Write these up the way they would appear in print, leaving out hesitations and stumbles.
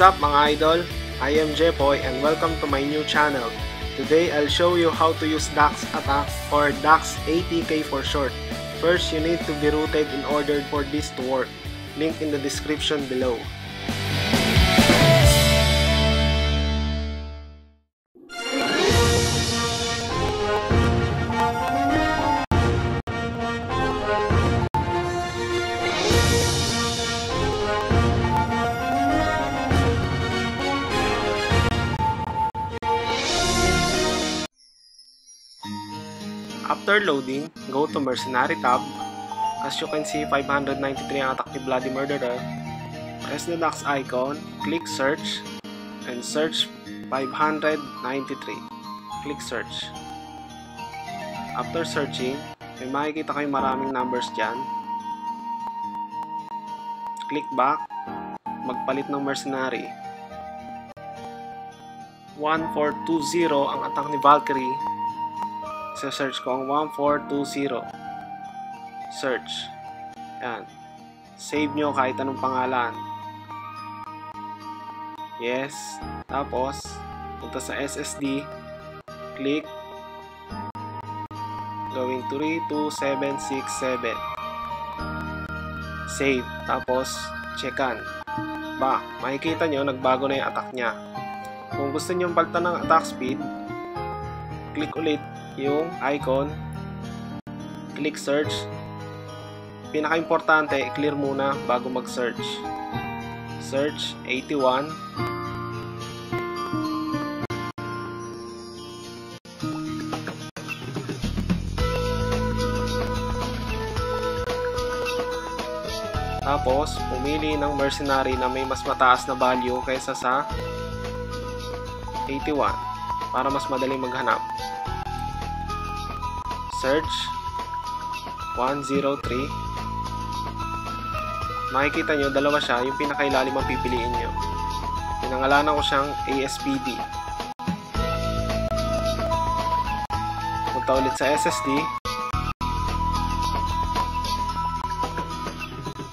What's up mga idol? I am Jepoy and welcome to my new channel. Today I'll show you how to use Dax Attack or Dax ATK for short. First, you need to be rooted in order for this to work. Link in the description below. After loading, go to Mercenary tab. As you can see, 593 ang attack ni Bloody Murderer. Press the Dax icon, click search, and search 593. Click search. After searching, may makikita kayong maraming numbers dyan. Click back, magpalit ng Mercenary. 1420 ang attack ni Valkyrie. Search ko ang 1420. Search. Yan. Save nyo kahit anong pangalan. Yes. Tapos, punta sa SSD. Click. Gawing 32767. Save. Tapos, checkan. Makikita nyo, nagbago na yung attack nya. Kung gusto nyo palitan ng attack speed, click ulit yung icon, click search. Pinaka-importante, i-clear muna bago mag-search. Search 81. Tapos, pumili ng mercenary na may mas mataas na value kaysa sa 81 para mas madaling maghanap. Search 103. Makikita nyo, dalawa siya. Yung pinakailalim ang pipiliin nyo. Pinangalanan ko siyang ASPD. Punta ulit sa SSD.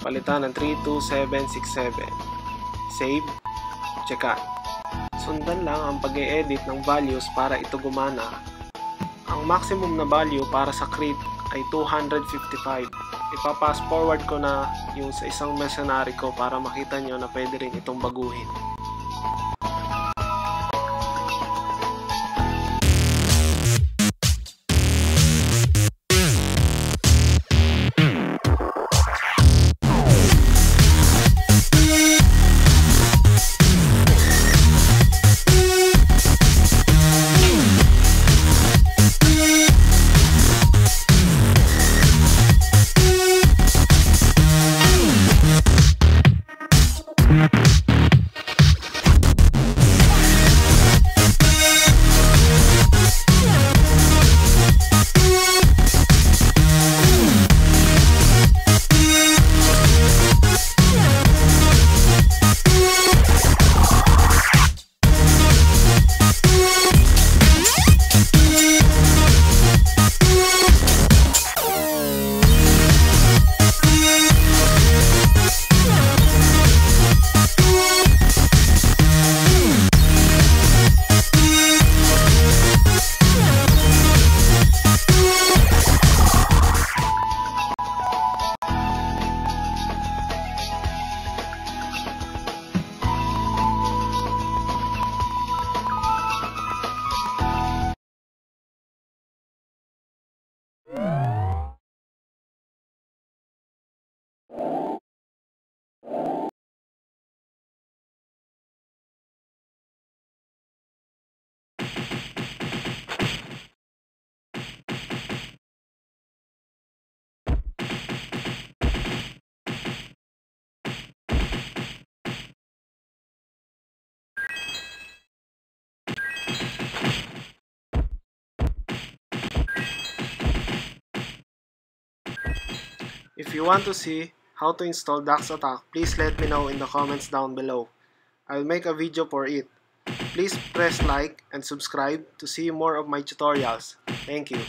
Palitan ng 32767. Save. Checkan. Sundan lang ang pag-e-edit ng values para ito gumana. Ang maximum na value para sa crit ay 255. Ipapass forward ko na yung sa isang mercenary ko para makita nyo na pwede rin itong baguhin. If you want to see how to install Dax Attack, please let me know in the comments down below. I'll make a video for it. Please press like and subscribe to see more of my tutorials. Thank you.